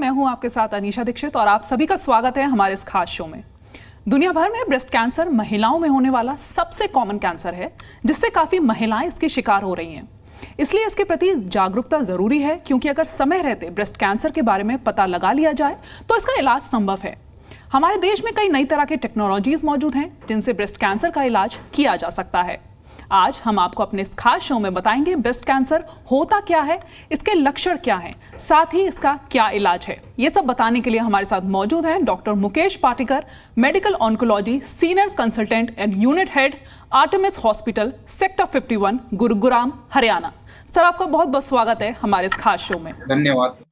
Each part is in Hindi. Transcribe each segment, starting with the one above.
मैं हूं आपके साथ अनीशा दीक्षित और आप सभी का स्वागत है हमारे इस खास शो में। दुनिया भर में ब्रेस्ट कैंसर महिलाओं में होने वाला सबसे कॉमन कैंसर है, जिससे काफी महिलाएं इसके शिकार हो रही हैं। इसलिए इसके प्रति जागरूकता जरूरी है, क्योंकि अगर समय रहते ब्रेस्ट कैंसर के बारे में पता लगा लिया जाए तो इसका इलाज संभव है। हमारे देश में कई नई तरह की टेक्नोलॉजीज मौजूद हैं जिनसे ब्रेस्ट कैंसर का इलाज किया जा सकता है। आज हम आपको अपने इस खास शो में बताएंगे ब्रेस्ट कैंसर होता क्या है, इसके लक्षण क्या हैं, साथ ही इसका क्या इलाज है। ये सब बताने के लिए हमारे साथ मौजूद हैं doctor Mukesh Patikar, medical oncology senior consultant and unit head, Artemis hospital, sector 51, Gurugram, Haryana. Sir, आपका बहुत बहुत स्वागत है हमारे इस खास शो में। धन्यवाद।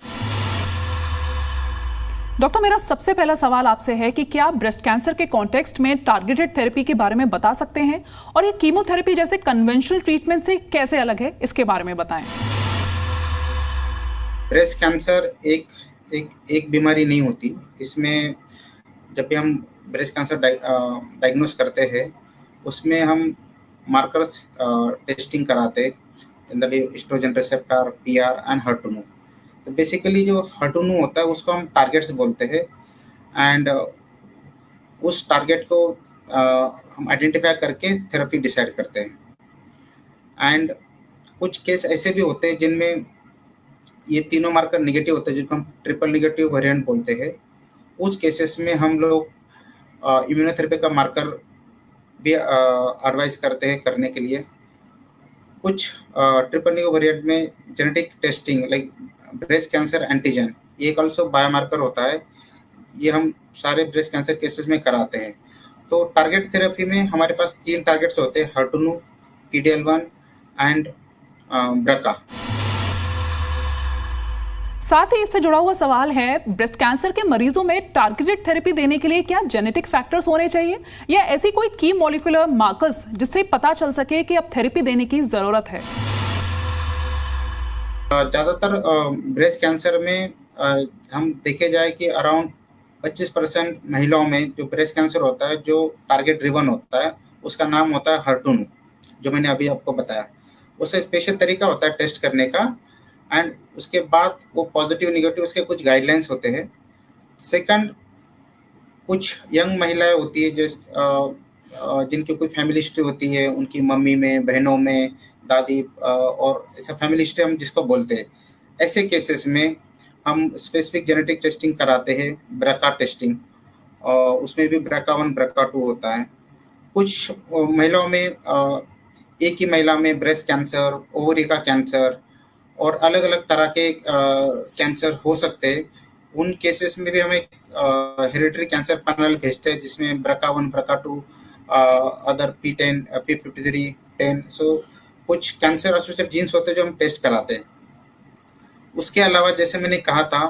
डॉक्टर, मेरा सबसे पहला सवाल आपसे है कि क्या आप ब्रेस्ट कैंसर के कॉन्टेक्स्ट में टारगेटेड थेरेपी के बारे में बता सकते हैं, और ये कीमोथेरेपी जैसे कन्वेंशनल ट्रीटमेंट से कैसे अलग है, इसके बारे में बताएं। ब्रेस्ट कैंसर एक बीमारी नहीं होती। इसमें जब भी हम ब्रेस्ट कैंसर डायग्नोस करते हैं, उसमें हम मार्कर्स टेस्टिंग कराते हैं, oestrogen receptor, PR and HER2। तो बेसिकली जो HER2 होता है उसको हम टारगेट्स बोलते हैं, एंड उस टारगेट को हम आइडेंटिफाई करके थेरेपी डिसाइड करते हैं। एंड कुछ केस ऐसे भी होते हैं जिनमें ये तीनों मार्कर नेगेटिव होते हैं, जिनको हम ट्रिपल नेगेटिव वेरिएंट बोलते हैं। उस केसेस में हम लोग इम्यूनोथेरेपी का मार्कर भी एडवाइस करते हैं करने के लिए। कुछ ट्रिपल नेगेटिव वेरिएंट में genetic testing like breast cancer antigen, ये एक ऑल्सो बायोमार्कर होता है। ये हम सारे ब्रेस्ट कैंसर केसेस में कराते हैं। तो टारगेट थेरेपी में हमारे पास 3 टारगेट्स होते हैं, HER2, PD-L1 एंड BRCA। साथ ही इससे जुड़ा हुआ सवाल है, ब्रेस्ट कैंसर के मरीजों में टारगेटेड थेरेपी देने के लिए क्या जेनेटिक फैक्टर्स होने चाहिए, या ऐसी कोई की मॉलिक्यूलर मार्कर्स जिससे पता चल सके कि अब थेरेपी देने की जरूरत है? ज़्यादातर ब्रेस्ट कैंसर में हम देखे जाए कि अराउंड 25% महिलाओं में जो ब्रेस्ट कैंसर होता है, जो टारगेट ड्रिवन होता है, उसका नाम होता है HER2, जो मैंने अभी आपको बताया। उससे स्पेशल तरीका होता है टेस्ट करने का, एंड उसके बाद वो पॉजिटिव निगेटिव उसके कुछ गाइडलाइंस होते हैं। सेकंड, कुछ यंग महिलाएं होती है जिनकी कोई फैमिली हिस्ट्री होती है, उनकी मम्मी में, बहनों में, दादी, और ऐसा फैमिली हिस्ट्री हम जिसको बोलते हैं। ऐसे केसेस में हम स्पेसिफिक जेनेटिक टेस्टिंग कराते हैं, BRCA टेस्टिंग, और उसमें भी BRCA1, BRCA2 होता है। कुछ महिलाओं में एक ही महिला में ब्रेस्ट कैंसर, ओवरी का कैंसर और अलग अलग तरह के कैंसर हो सकते हैं। उन केसेस में भी हमें हेरिडिटरी कैंसर पैनल भेजते हैं, जिसमें BRCA1, BRCA2, other P10, P53, 10, सो कुछ कैंसर एसोसिएटेड जीन्स होते हैं जो हम टेस्ट कराते हैं। उसके अलावा जैसे मैंने कहा था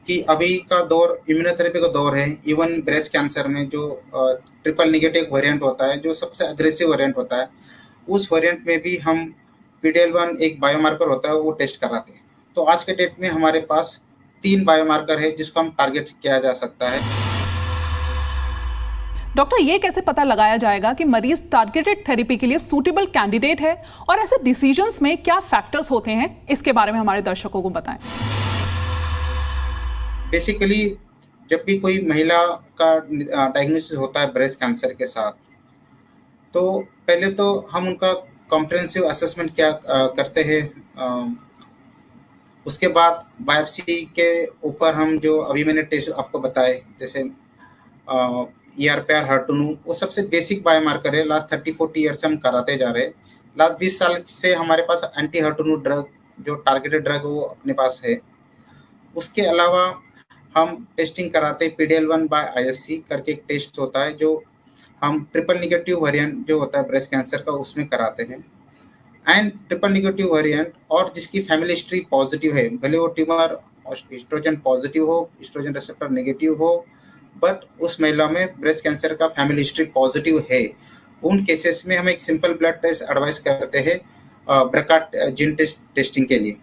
कि अभी का दौर इम्यूनोथेरेपी का दौर है। इवन ब्रेस्ट कैंसर में जो ट्रिपल नेगेटिव वेरिएंट होता है, जो सबसे अग्रेसिव वेरिएंट होता है, उस वेरिएंट में भी हम PD-L1 एक बायोमार्कर होता है, वो टेस्ट कराते हैं। तो आज के डेट में हमारे पास 3 बायोमार्कर है जिसको हम टारगेट किया जा सकता है। डॉक्टर, ये कैसे पता लगाया जाएगा कि मरीज टारगेटेड थेरेपी के लिए सूटेबल कैंडिडेट है, और ऐसे डिसीजंस में क्या फैक्टर्स होते हैं, इसके बारे में हमारे दर्शकों को बताएं। बेसिकली जब भी कोई महिला का डायग्नोसिस होता है ब्रेस्ट कैंसर के साथ, तो पहले तो हम उनका कॉम्प्रिहेंसिव असेसमेंट क्या करते हैं। उसके बाद बायोप्सी के ऊपर हम जो अभी मैंने टेस्ट आपको बताए, जैसे ER/PR, HER2, वो सबसे बेसिक बायोमार्कर है। लास्ट 30-40 ईयर से हम कराते जा रहे हैं। लास्ट 20 साल से हमारे पास एंटी HER2 ड्रग, जो टारगेटेड ड्रग, वो अपने पास है। उसके अलावा हम टेस्टिंग कराते हैं, PD-L1 बाय ISC करके एक टेस्ट होता है, जो हम ट्रिपल नेगेटिव वेरिएंट जो होता है ब्रेस्ट कैंसर का, उसमें कराते हैं। एंड ट्रिपल नेगेटिव वेरिएंट और जिसकी फैमिली हिस्ट्री पॉजिटिव है, भले वो ट्यूमर एस्ट्रोजन पॉजिटिव हो, एस्ट्रोजन रिसेप्टर नेगेटिव हो, बट उस महिला में ब्रेस्ट कैंसर का फैमिली हिस्ट्री पॉजिटिव है, उन केसेस में हम एक सिंपल ब्लड टेस्ट एडवाइस करते हैं BRCA जीन टेस्टिंग के लिए।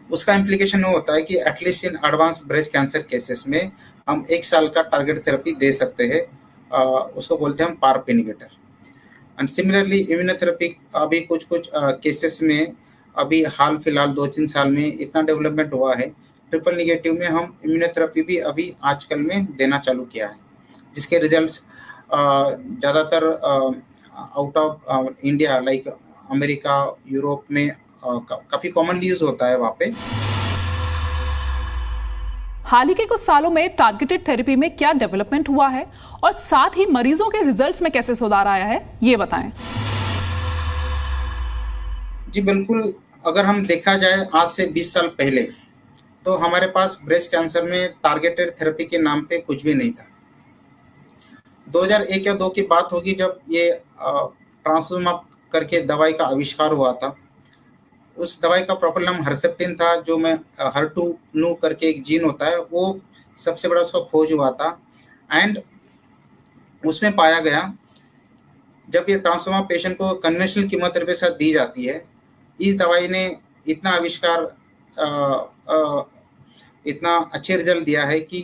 उसका इम्प्लीकेशन वो होता है कि at least in advance breast cancer cases में हम 1 साल का टारगेट थेरेपी दे सकते हैं। उसको बोलते हैं हम PARP inhibitor. And similarly immunotherapy अभी कुछ केसेस में अभी हाल फिलहाल 2-3 साल में इतना डेवलपमेंट हुआ है ट्रिपल निगेटिव में हम इम्यूनोथेरेपी भी अभी आजकल में देना चालू किया है, जिसके रिजल्ट्स ज़्यादातर out of India like America, Europe में काफ़ी कॉमनली यूज होता है वहाँ पे। हाल ही के कुछ सालों में टारगेटेड थेरेपी में क्या डेवलपमेंट हुआ है और साथ ही मरीजों के रिजल्ट्स में कैसे सुधार आया है, ये बताएं। जी बिल्कुल, अगर हम देखा जाए आज से 20 साल पहले, तो हमारे पास ब्रेस्ट कैंसर में टारगेटेड थेरेपी के नाम पे कुछ भी नहीं था। 2001 या 2 की बात होगी जब ये ट्रांसलुमाब करके दवाई का आविष्कार हुआ था। उस दवाई का प्रॉपर नाम हर्सेप्टिन था, जो में HER2/neu करके एक जीन होता है, वो सबसे बड़ा उसका खोज हुआ था। एंड उसमें पाया गया, जब ये ट्रांसलुमाब पेशेंट को कन्वेंशनल कीमोथेरेपी के साथ दी जाती है, इस दवाई ने इतना आविष्कार इतना अच्छे रिजल्ट दिया है कि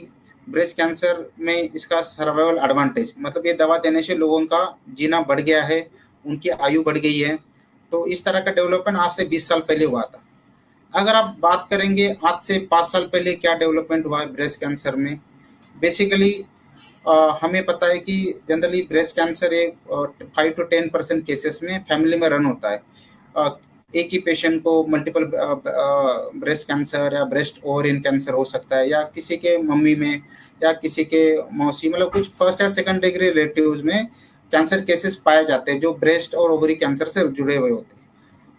ब्रेस्ट कैंसर में इसका सर्वाइवल एडवांटेज, मतलब ये दवा देने से लोगों का जीना बढ़ गया है, उनकी आयु बढ़ गई है। तो इस तरह का डेवलपमेंट आज से 20 साल पहले हुआ था। अगर आप बात करेंगे आज से 5 साल पहले क्या डेवलपमेंट हुआ है ब्रेस्ट कैंसर में, बेसिकली हमें पता है कि जनरली ब्रेस्ट कैंसर एक 5 to 10% केसेस में फैमिली में रन होता है। एक ही पेशेंट को मल्टीपल ब्रेस्ट कैंसर या ब्रेस्ट ओवरियन कैंसर हो सकता है, या किसी के मम्मी में या किसी के मौसी, मतलब कुछ फर्स्ट या सेकंड डिग्री रिलेटिव्स में कैंसर केसेस पाए जाते हैं जो ब्रेस्ट और ओवरी कैंसर से जुड़े हुए होते हैं।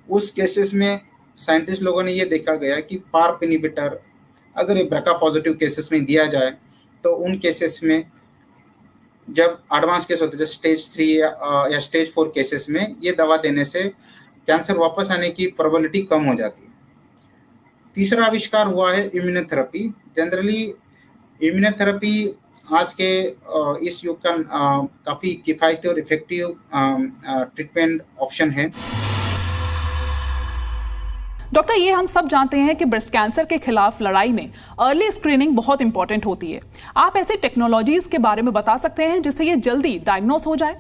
उस केसेस में साइंटिस्ट लोगों ने ये देखा गया कि पार्प इनहिबिटर अगर ये ब्रका पॉजिटिव केसेस में दिया जाए, तो उन केसेस में जब एडवांस केस होते हैं, स्टेज 3 या स्टेज 4 केसेस में, ये दवा देने से कैंसर वापस आने की प्रोबेबिलिटी कम हो जाती है। तीसरा आविष्कार हुआ है इम्यूनोथेरेपी। जनरली इम्यूनोथेरेपी आज के इस युग का काफ़ी किफ़ायती और इफेक्टिव ट्रीटमेंट ऑप्शन है। डॉक्टर, ये हम सब जानते हैं कि ब्रेस्ट कैंसर के खिलाफ लड़ाई में अर्ली स्क्रीनिंग बहुत इंपॉर्टेंट होती है। आप ऐसी टेक्नोलॉजीज के बारे में बता सकते हैं जिससे ये जल्दी डायग्नोस हो जाए?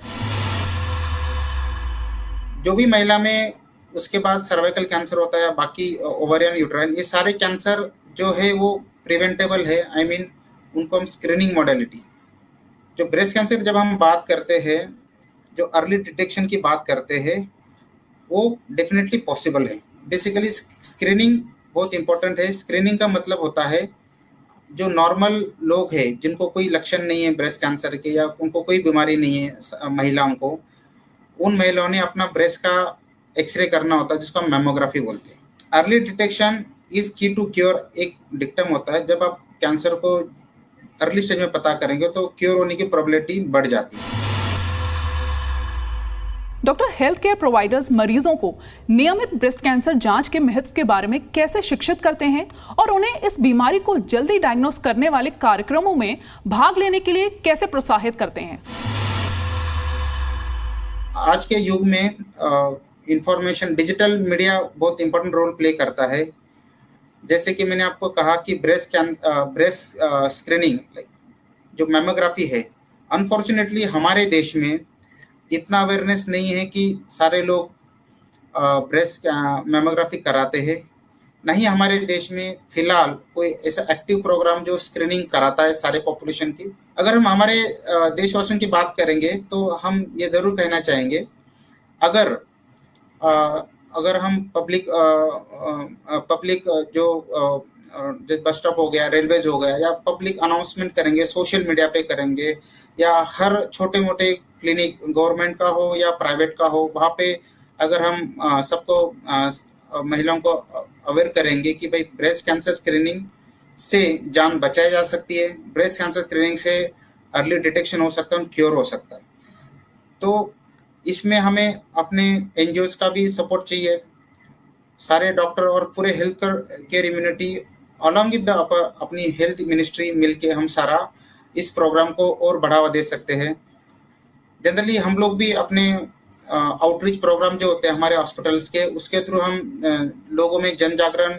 जो भी महिला में उसके बाद सर्वाइकल कैंसर होता है या बाकी ओवरियन, यूट्राइन, ये सारे कैंसर जो है वो प्रिवेंटेबल है। आई मीन उनको हम स्क्रीनिंग मॉडलिटी, जो ब्रेस्ट कैंसर जब हम बात करते हैं, जो अर्ली डिटेक्शन की बात करते हैं, वो डेफिनेटली पॉसिबल है। बेसिकली स्क्रीनिंग बहुत इंपॉर्टेंट है। स्क्रीनिंग का मतलब होता है जो नॉर्मल लोग हैं जिनको कोई लक्षण नहीं है ब्रेस्ट कैंसर के या उनको कोई बीमारी नहीं है महिलाओं को, उन महिलाओं ने अपना ब्रेस्ट का एक्सरे करना होता है जिसको हम मैमोग्राफी बोलते हैं। अर्ली डिटेक्शन इज की टू क्योर एक डिक्टम होता है। जब आप कैंसर को अर्ली स्टेज में पता करेंगे तो क्योर होने की प्रोबेबिलिटी बढ़ जाती है। डॉक्टर, हेल्थ केयर प्रोवाइडर्स मरीजों को नियमित ब्रेस्ट कैंसर जांच के महत्व के बारे में कैसे शिक्षित करते हैं और उन्हें इस बीमारी को जल्दी डायग्नोस करने वाले कार्यक्रमों में भाग लेने के लिए कैसे प्रोत्साहित करते हैं? आज के युग में इंफॉर्मेशन, डिजिटल मीडिया बहुत इंपॉर्टेंट रोल प्ले करता है। जैसे कि मैंने आपको कहा कि ब्रेस्ट स्क्रीनिंग जो मैमोग्राफी है, अनफॉर्चुनेटली हमारे देश में इतना अवेयरनेस नहीं है कि सारे लोग ब्रेस्ट मैमोग्राफी कराते हैं। नहीं, हमारे देश में फिलहाल कोई ऐसा एक्टिव प्रोग्राम जो स्क्रीनिंग कराता है सारे पॉपुलेशन की। अगर हम हमारे देशवासियों की बात करेंगे तो हम ये ज़रूर कहना चाहेंगे, अगर हम पब्लिक जो बस स्टॉप हो गया, रेलवेज हो गया, या पब्लिक अनाउंसमेंट करेंगे, सोशल मीडिया पे करेंगे, या हर छोटे मोटे क्लिनिक गवर्नमेंट का हो या प्राइवेट का हो, वहाँ पे अगर हम सबको महिलाओं को अवेयर करेंगे कि भाई ब्रेस्ट कैंसर स्क्रीनिंग से जान बचाई जा सकती है, ब्रेस्ट कैंसर स्क्रीनिंग से अर्ली डिटेक्शन हो सकता है और क्योर हो सकता है। तो इसमें हमें अपने एनजीओज का भी सपोर्ट चाहिए। सारे डॉक्टर और पूरे health care immunity along with अपनी हेल्थ मिनिस्ट्री मिलके हम सारा इस प्रोग्राम को और बढ़ावा दे सकते हैं। जनरली हम लोग भी अपने आउटरीच प्रोग्राम जो होते हैं हमारे हॉस्पिटल्स के, उसके थ्रू हम लोगों में जन जागरण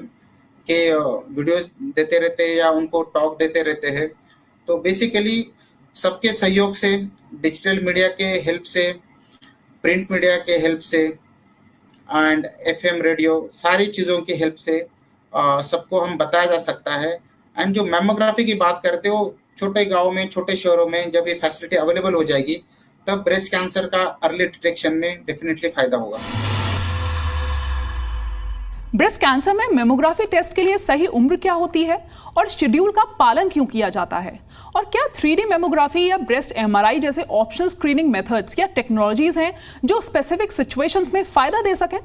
के वीडियोस देते रहते हैं या उनको टॉक देते रहते हैं। तो बेसिकली सबके सहयोग से, डिजिटल मीडिया के हेल्प से, प्रिंट मीडिया के हेल्प से एंड एफएम रेडियो, सारी चीज़ों की हेल्प से सबको हम बताया जा सकता है। एंड जो मैमोग्राफी की बात करते हो, छोटे गाँव में, छोटे शहरों में जब ये फैसिलिटी अवेलेबल हो जाएगी, तब ब्रेस्ट कैंसर का अर्ली डिटेक्शन में डेफिनेटली फायदा होगा। ब्रेस्ट कैंसर में मेमोग्राफी टेस्ट के लिए सही उम्र क्या होती है और शेड्यूल का पालन क्यों किया जाता है? और क्या 3D मेमोग्राफी या ब्रेस्ट MRI जैसे ऑप्शन स्क्रीनिंग मेथड्स या टेक्नोलॉजीज हैं जो स्पेसिफिक सिचुएशंस में फायदा दे सकें?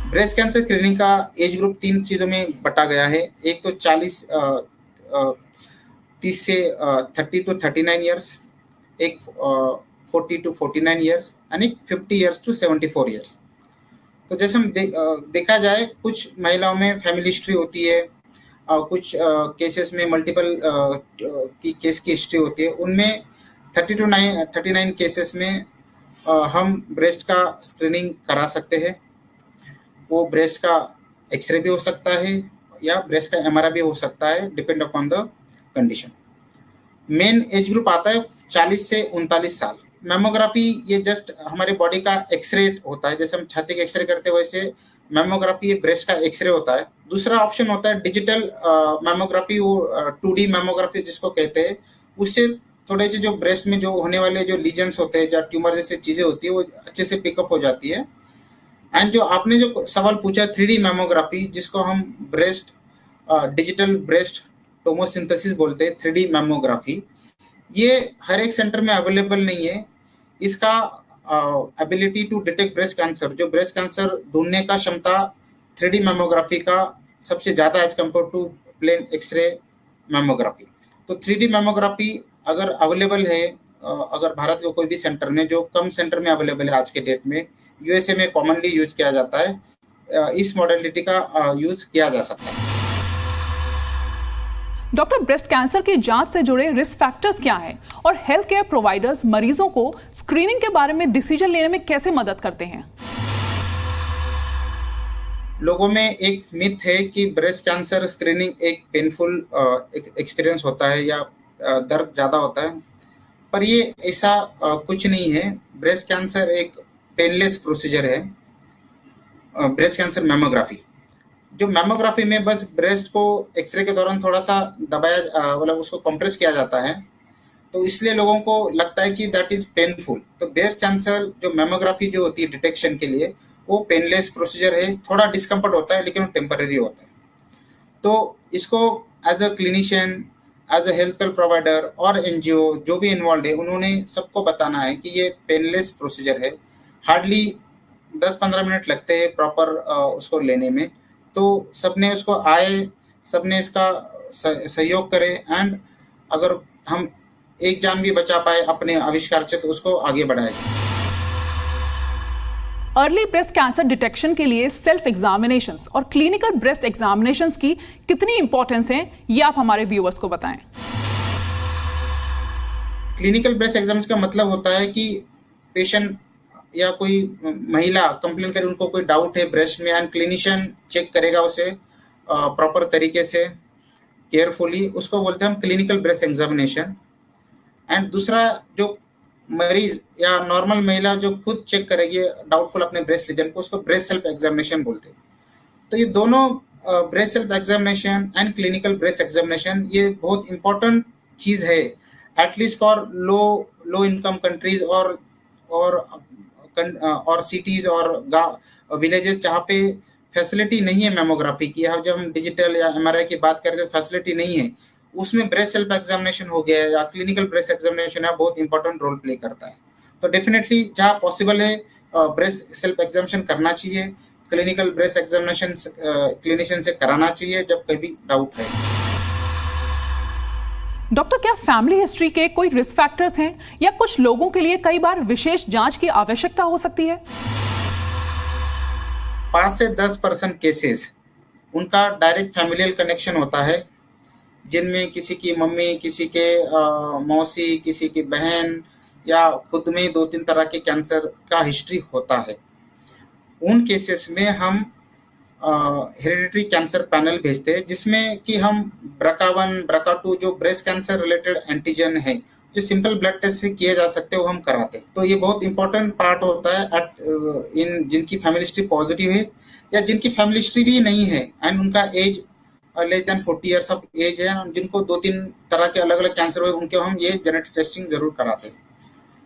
ब्रेस्ट कैंसर स्क्रीनिंग का एज ग्रुप 3 चीजों में बटा गया है। एक तो 30 से 30 to 39 ईयर्स, एक 40 to 49 ईयर्स, एंड एक 50 ईयर्स टू 74 ईयर्स। तो जैसे हम देखा जाए, कुछ महिलाओं में फैमिली हिस्ट्री होती है, कुछ केसेस में मल्टीपल की केस की हिस्ट्री होती है। उनमें 30 to 39 केसेस में हम ब्रेस्ट का स्क्रीनिंग करा सकते हैं। वो ब्रेस्ट का एक्सरे भी हो सकता है या ब्रेस्ट का MRI भी हो सकता है, depend upon the condition. Main age group आता है 40 से 39 साल। मैमोग्राफी ये जस्ट हमारे बॉडी का एक्सरे होता है, जैसे हम छाती का एक्सरे करते हैं वैसे मैमोग्राफी ब्रेस्ट का एक्सरे होता है। दूसरा ऑप्शन होता है डिजिटल मैमोग्राफी, वो 2D मैमोग्राफी जिसको कहते हैं। उससे थोड़े जो ब्रेस्ट में जो होने वाले जो लीजन्स होते हैं या ट्यूमर जैसे चीजें होती है वो अच्छे से पिकअप हो जाती है। एंड जो आपने जो सवाल पूछा 3D मैमोग्राफी, जिसको हम ब्रेस्ट डिजिटल ब्रेस्ट टोमोसिंथेसिस बोलते हैं, 3D मैमोग्राफी, ये हर एक सेंटर में अवेलेबल नहीं है। इसका ability to detect breast cancer, जो ब्रेस्ट कैंसर ढूंढने का क्षमता 3D मैमोग्राफी का सबसे ज़्यादा as compared to plain x-ray mammography. तो 3D मैमोग्राफी अगर अवेलेबल है, अगर भारत के कोई भी सेंटर में, जो कम सेंटर में अवेलेबल है आज के डेट में, USA में कॉमनली यूज किया जाता है, इस मॉडलिटी का यूज किया जा सकता है। डॉक्टर, ब्रेस्ट कैंसर की जांच से जुड़े रिस्क फैक्टर्स क्या हैं और हेल्थ केयर प्रोवाइडर्स मरीजों को स्क्रीनिंग के बारे में डिसीजन लेने में कैसे मदद करते हैं? लोगों में एक मिथ है कि ब्रेस्ट कैंसर स्क्रीनिंग एक पेनफुल एक्सपीरियंस होता है या दर्द ज़्यादा होता है, पर ये ऐसा कुछ नहीं है। ब्रेस्ट कैंसर एक पेनलेस प्रोसीजर है। ब्रेस्ट कैंसर मैमोग्राफी, जो मैमोग्राफी में बस ब्रेस्ट को एक्सरे के दौरान थोड़ा सा दबाया, मतलब उसको कंप्रेस किया जाता है, तो इसलिए लोगों को लगता है कि दैट इज पेनफुल। तो ब्रेस्ट कैंसर जो मैमोग्राफी जो होती है डिटेक्शन के लिए, वो पेनलेस प्रोसीजर है। थोड़ा डिस्कम्फर्ट होता है लेकिन वो टेम्पररी होता है। तो इसको as a clinician, as a health care provider और NGO जो भी इन्वॉल्व है, उन्होंने सबको बताना है कि ये पेनलेस प्रोसीजर है। हार्डली 10-15 मिनट लगते हैं प्रॉपर उसको लेने में। तो सबने उसको सबने इसका सहयोग करें, एंड अगर हम एक जान भी बचा पाए अपने आविष्कार से तो उसको आगे बढ़ाएं। अर्ली ब्रेस्ट कैंसर डिटेक्शन के लिए सेल्फ एग्जामिनेशंस और क्लिनिकल ब्रेस्ट एग्जामिनेशंस की कितनी इंपॉर्टेंस है, ये आप हमारे व्यूअर्स को बताएं। क्लिनिकल ब्रेस्ट एग्जामिनेशन का मतलब होता है कि पेशेंट या कोई महिला कंप्लेन करे, उनको कोई डाउट है ब्रेस्ट में, एंड क्लिनिशियन चेक करेगा उसे प्रॉपर तरीके से, केयरफुली। उसको बोलते हैं हम क्लिनिकल ब्रेस्ट एग्जामिनेशन। एंड दूसरा, जो मरीज या नॉर्मल महिला जो खुद चेक करेगी डाउटफुल अपने ब्रेस्ट लीजन को, उसको ब्रेस्ट सेल्फ एग्जामिनेशन बोलते हैं। तो ये दोनों breast self examination and clinical breast examination, ये बहुत इंपॉर्टेंट चीज़ है, at least for low income countries और सिटीज और विलेजेस जहाँ पे फैसिलिटी नहीं है मैमोग्राफी की। जब हम डिजिटल या MRI की बात करें तो फैसिलिटी नहीं है, उसमें ब्रेस्ट सेल्फ एग्जामिनेशन हो गया या क्लिनिकल ब्रेस्ट एग्जामिनेशन है, बहुत इंपॉर्टेंट रोल प्ले करता है। तो डेफिनेटली जहाँ पॉसिबल है ब्रेस्ट सेल्फ एग्जामिनेशन करना चाहिए, क्लिनिकल ब्रेस्ट एग्जामिनेशन क्लिनिशियन से कराना चाहिए जब कभी डाउट है। डॉक्टर, क्या फैमिली हिस्ट्री के कोई रिस्क फैक्टर्स हैं या कुछ लोगों के लिए कई बार विशेष जांच की आवश्यकता हो सकती है? 5 से 10% केसेस उनका डायरेक्ट फैमिलियल कनेक्शन होता है, जिनमें किसी की मम्मी, किसी के मौसी, किसी की बहन या खुद में 2-3 तरह के कैंसर का हिस्ट्री होता है। उन केसेस में हम हेरिडिटरी कैंसर पैनल भेजते हैं, जिसमें कि हम BRCA1, BRCA2 जो ब्रेस्ट कैंसर रिलेटेड एंटीजन है, जो सिंपल ब्लड टेस्ट से किए जा सकते हैं वो हम कराते हैं। तो ये बहुत इंपॉर्टेंट पार्ट होता है इन जिनकी फैमिली हिस्ट्री पॉजिटिव है या जिनकी फैमिली हिस्ट्री भी नहीं है एंड उनका as less than 40 years of age है, जिनको 2-3 तरह के अलग अलग कैंसर हुए, उनके हम ये जेनेटिक टेस्टिंग जरूर कराते हैं।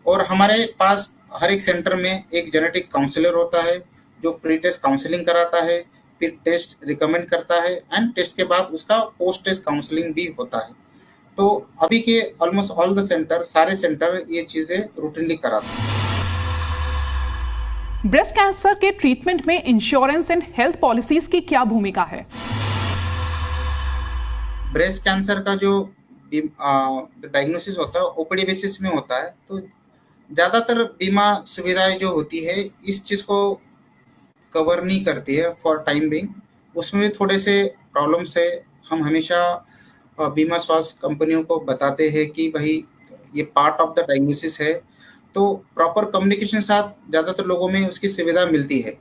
और हमारे पास हर एक सेंटर में एक जेनेटिक काउंसलर होता है जो प्री टेस्ट काउंसलिंग कराता है, फिर टेस्ट रिकमेंड करता है एंड टेस्ट के बाद उसका पोस्ट टेस्ट काउंसलिंग भी होता है। तो अभी के ऑलमोस्ट ऑल द सेंटर, सारे सेंटर ये चीजें रूटीनली कराते हैं। ब्रेस्ट कैंसर के ट्रीटमेंट में इंश्योरेंस एंड हेल्थ पॉलिसीज की क्या भूमिका है? ब्रेस्ट कैंसर का जो डायग्नोसिस होता है ओपीडी बेसिस में होता है, तो ज़्यादातर बीमा सुविधाएं जो होती है इस चीज़ को कवर नहीं करती है फॉर टाइम बिंग। उसमें भी थोड़े से प्रॉब्लम्स है। हम हमेशा बीमा स्वास्थ्य कंपनियों को बताते हैं कि भाई ये पार्ट ऑफ द डायग्नोसिस है, तो प्रॉपर कम्युनिकेशन साथ ज़्यादातर लोगों में उसकी सुविधा मिलती है।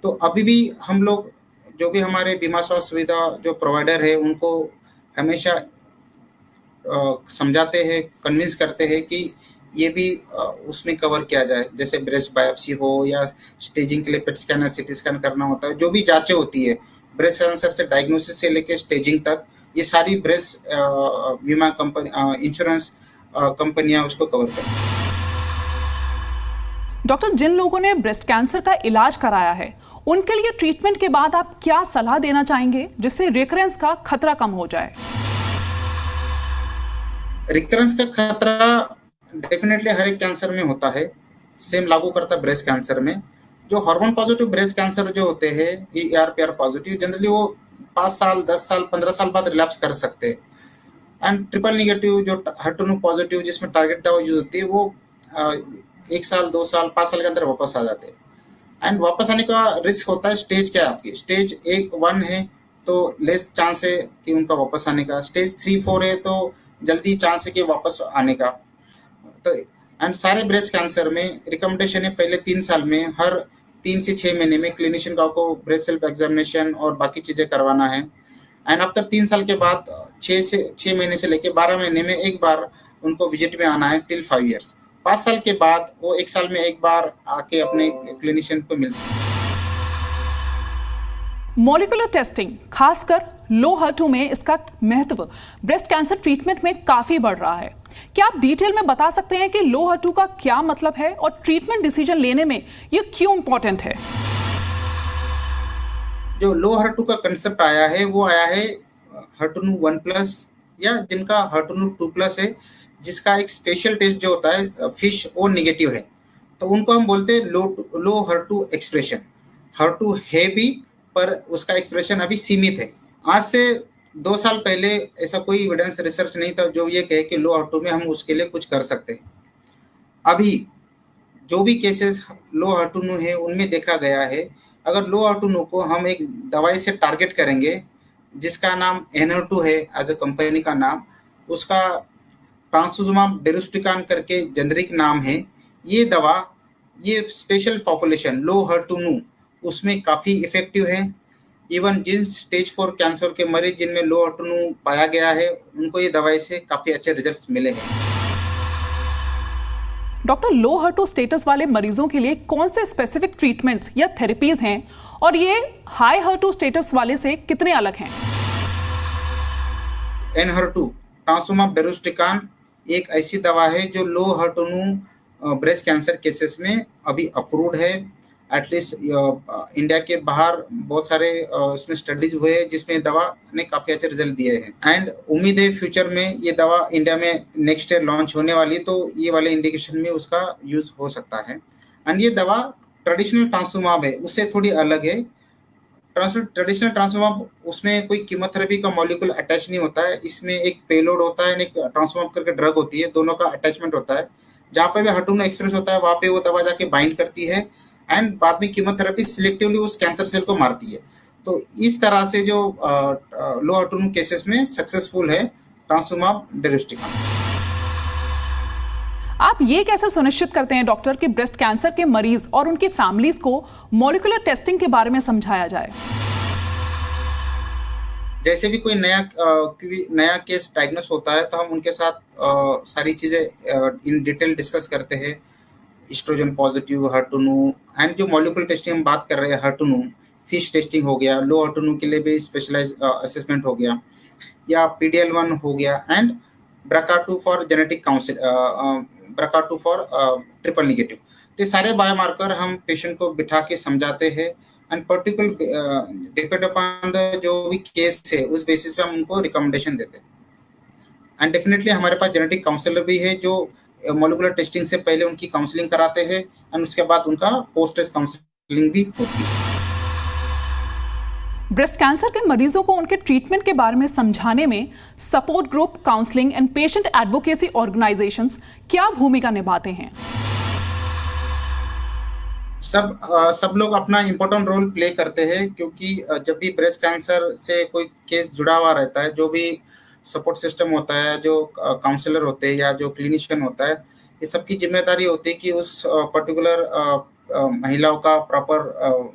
तो अभी भी हम लोग जो भी हमारे बीमा स्वास्थ्य सुविधा जो प्रोवाइडर है उनको हमेशा समझाते हैं, कन्विंस करते हैं कि ये भी उसमें कवर किया जाए। जैसे ब्रेस्ट बायोप्सी हो या स्टेजिंग के लिए पेट स्कैन या सिटी स्कैन करना होता है, जो भी जांचें होती है ब्रेस्ट कैंसर से डायग्नोसिस से लेकर स्टेजिंग तक, ये सारी ब्रेस्ट बीमा कंपनी इंश्योरेंस कंपनियां उसको कवर करती हैं। डॉक्टर, जिन लोगों ने ब्रेस्ट कैंसर का इलाज कराया है उनके लिए ट्रीटमेंट के बाद आप क्या सलाह देना चाहेंगे जिससे रिकरेंस का खतरा कम हो जाए? रिकरेंस का खतरा डेफिनेटली हर एक कैंसर में होता है, सेम लागू करता है ब्रेस्ट कैंसर में। जो हार्मोन पॉजिटिव ब्रेस्ट कैंसर जो होते हैं ये ER/PR पॉजिटिव, जनरली वो 5 साल 10 साल 15 साल बाद रिलैप्स कर सकते हैं। एंड ट्रिपल निगेटिव जो HER2 पॉजिटिव जिसमें टारगेट दवा यूज होती है वो 1 साल 2 साल 5 साल के अंदर वापस आ जाते हैं। एंड वापस आने का रिस्क होता है, स्टेज क्या है आपकी, स्टेज 1-1 है तो लेस चांस है कि उनका वापस आने का, स्टेज 3-4 है तो जल्दी चांस है कि वापस आने का। तो एंड सारे ब्रेस्ट कैंसर में रिकमेंडेशन है पहले 3 साल में हर 3 से 6 महीने में क्लिनिशियन को ब्रेस्ट सेल्फ एग्जामिनेशन और बाकी चीज़ें करवाना है। एंड आफ्टर 3 साल के बाद 6 महीने से लेकर 12 महीने में एक बार उनको विजिट में आना है टिल 5 ईयर्स। 5 साल के बाद वो 1 साल में एक बार आके अपने क्लिनिशियन को मिल सकते हैं। मॉलिक्यूलर टेस्टिंग, खासकर लो HER2 में इसका महत्व ब्रेस्ट कैंसर ट्रीटमेंट में काफी बढ़ रहा है। क्या आप डिटेल में बता सकते हैं कि लो HER2 का क्या मतलब है और ट्रीटमेंट डिसीजन लेने में ये क्यों इंपॉर्टेंट है? जो लो HER2 का कंसेप्ट आया है वो आया है HER2 1+ या जिनका HER2 2+ है, जिसका एक स्पेशल टेस्ट जो होता है फिश वो नेगेटिव है, तो उनको हम बोलते हैं लो HER2 एक्सप्रेशन। HER2 है भी पर उसका एक्सप्रेशन अभी सीमित है। आज से 2 साल पहले ऐसा कोई एविडेंस रिसर्च नहीं था जो ये कहे कि लो HER2 में हम उसके लिए कुछ कर सकते हैं। अभी जो भी केसेस लो HER2 है उनमें देखा गया है, अगर लो HER2 को हम एक दवाई से टारगेट करेंगे जिसका नाम Enhertu है एज अ कंपनी का नाम, उसका ट्रांसुजुमाब डेरुस्टिकान करके जेनरिक नाम है। ये दवा ये स्पेशल पॉपुलेशन लो HER2 उसमें काफ़ी इफेक्टिव है। इवन जिन स्टेज 4 कैंसर के मरीज जिनमें लो HER2 पाया गया है उनको ये दवाई से काफ़ी अच्छे रिजल्ट्स मिले हैं। डॉक्टर, लो HER2 स्टेटस वाले मरीजों के लिए कौन से स्पेसिफिक ट्रीटमेंट्स या थेरेपीज हैं और ये हाई HER2 स्टेटस वाले से कितने अलग हैं? Enhertu ट्रांसुजुमाब डेरुस्टिकान एक ऐसी दवा है जो लो HER2 ब्रेस्ट कैंसर केसेस में अभी अप्रूव्ड है। एटलीस्ट इंडिया के बाहर बहुत सारे उसमें स्टडीज हुए हैं जिसमें दवा ने काफ़ी अच्छे रिजल्ट दिए हैं। एंड उम्मीद है फ्यूचर में ये दवा इंडिया में नेक्स्ट ईयर लॉन्च होने वाली, तो ये वाले इंडिकेशन में उसका यूज़ हो सकता है। एंड ये दवा ट्रेडिशनल ट्रांसुजुमाब है, उससे थोड़ी अलग है। ट्रेडिशनल ट्रांसुजुमाब उसमें कोई कीमोथेरेपी का मॉलिक्यूल अटैच नहीं होता है, इसमें एक पेलोड होता है, एक ट्रांसुजुमाब करके ड्रग होती है, दोनों का अटैचमेंट होता है। जहाँ पे भी HER2 एक्सप्रेस होता है वहाँ पे वो दवा जाके बाइंड करती है एंड बाद में कीमोथेरेपी सिलेक्टिवली उस कैंसर सेल को मारती है। तो इस तरह से जो लो HER2 केसेस में सक्सेसफुल है ट्रांसुजुमाब डेरुस्टिकान। आप ये कैसे सुनिश्चित करते हैं डॉक्टर कि ब्रेस्ट कैंसर के मरीज और उनकी फैमिलीज को मॉलिक्यूलर टेस्टिंग के बारे में समझाया जाए? जैसे भी कोई नया केस डायग्नोस होता है तो हम उनके साथ सारी चीज़ें इन डिटेल डिस्कस करते हैं, एस्ट्रोजन पॉजिटिव, HER2/neu, एंड जो मॉलिक्यूलर टेस्टिंग हम बात कर रहे हैं HER2/neu, फिश टेस्टिंग हो गया, लो HER2/neu के लिए भी स्पेशलाइज असेसमेंट हो गया, या PDL1 हो गया, and BRCA2 for genetic council, BRCA2 for triple negative. तो सारे बायोमार्कर हम पेशेंट को बिठा के समझाते हैं, and particular depend upon the जो भी केस है उस बेसिस पे हम उनको रिकमेंडेशन देते हैं। एंड डेफिनेटली हमारे पास जेनेटिक काउंसलर भी है जो मॉलिक्यूलर टेस्टिंग से पहले उनकी काउंसलिंग कराते हैं, एंड उसके बाद उनका पोस्ट टेस्ट काउंसलिंग भी होती है। ब्रेस्ट कैंसर के मरीजों को उनके ट्रीटमेंट के बारे में समझाने में support group, counselling and patient advocacy organisations क्या भूमिका निभाते हैं? सब लोग अपना इम्पोर्टेंट रोल प्ले करते हैं, क्योंकि जब भी ब्रेस्ट कैंसर से कोई केस जुड़ा हुआ रहता है, जो भी सपोर्ट सिस्टम होता है, जो काउंसलर होते हैं या जो क्लिनिशियन होता है, ये सबकी जिम्मेदारी होती है कि उस पर्टिकुलर महिलाओं का प्रॉपर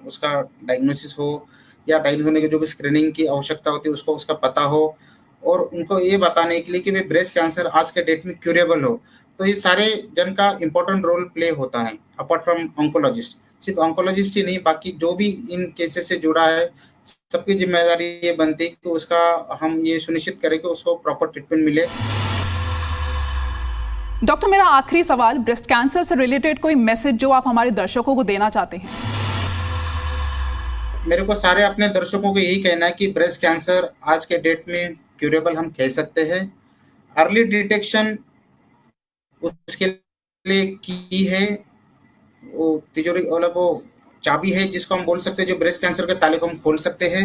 उसका डायग्नोसिस हो, या डायग्नोस होने की जो भी स्क्रीनिंग की आवश्यकता होती है उसको उसका पता हो, और उनको ये बताने के लिए कि भाई ब्रेस्ट कैंसर आज के डेट में क्यूरेबल हो। तो ये सारे जन का इम्पोर्टेंट रोल प्ले होता है, अपार्ट फ्रॉम ऑन्कोलॉजिस्ट। सिर्फ ऑन्कोलॉजिस्ट ही नहीं, बाकी जो भी इन केसेस से जुड़ा है सबकी जिम्मेदारी ये बनती है कि उसका हम ये सुनिश्चित करें कि उसको प्रॉपर ट्रीटमेंट मिले। डॉक्टर, मेरा आखिरी सवाल, ब्रेस्ट कैंसर से रिलेटेड कोई मैसेज जो आप हमारे दर्शकों को देना चाहते हैं? मेरे को सारे अपने दर्शकों को यही कहना है कि ब्रेस्ट कैंसर आज के डेट में क्यूरेबल हम कह सकते हैं। अर्ली डिटेक्शन उसके लिए की है, वो तिजोरी वाला वो चाबी है जिसको हम बोल सकते हैं, जो ब्रेस्ट कैंसर के ताले को हम खोल सकते हैं।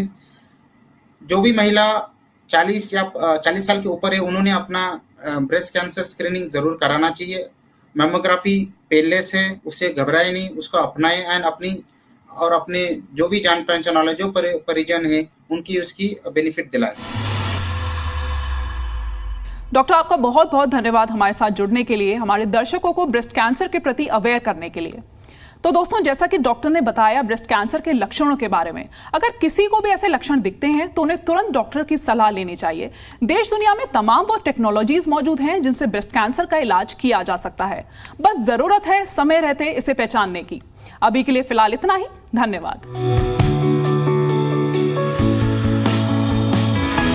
जो भी महिला 40 या 40 साल के ऊपर है उन्होंने अपना ब्रेस्ट कैंसर स्क्रीनिंग जरूर कराना चाहिए। मैमोग्राफी पेनलेस है, उससे घबराए नहीं, उसको अपनाएं, एंड अपने जो भी जान पहचान वाले जो परिजन है उनकी उसकी बेनिफिट दिलाएं। डॉक्टर, आपका बहुत बहुत धन्यवाद हमारे साथ जुड़ने के लिए, हमारे दर्शकों को ब्रेस्ट कैंसर के प्रति अवेयर करने के लिए। तो दोस्तों, जैसा कि डॉक्टर ने बताया ब्रेस्ट कैंसर के लक्षणों के बारे में, अगर किसी को भी ऐसे लक्षण दिखते हैं तो उन्हें तुरंत डॉक्टर की सलाह लेनी चाहिए। देश दुनिया में तमाम वो टेक्नोलॉजीज मौजूद हैं जिनसे ब्रेस्ट कैंसर का इलाज किया जा सकता है, बस जरूरत है समय रहते इसे पहचानने की। अभी के लिए फिलहाल इतना ही, धन्यवाद।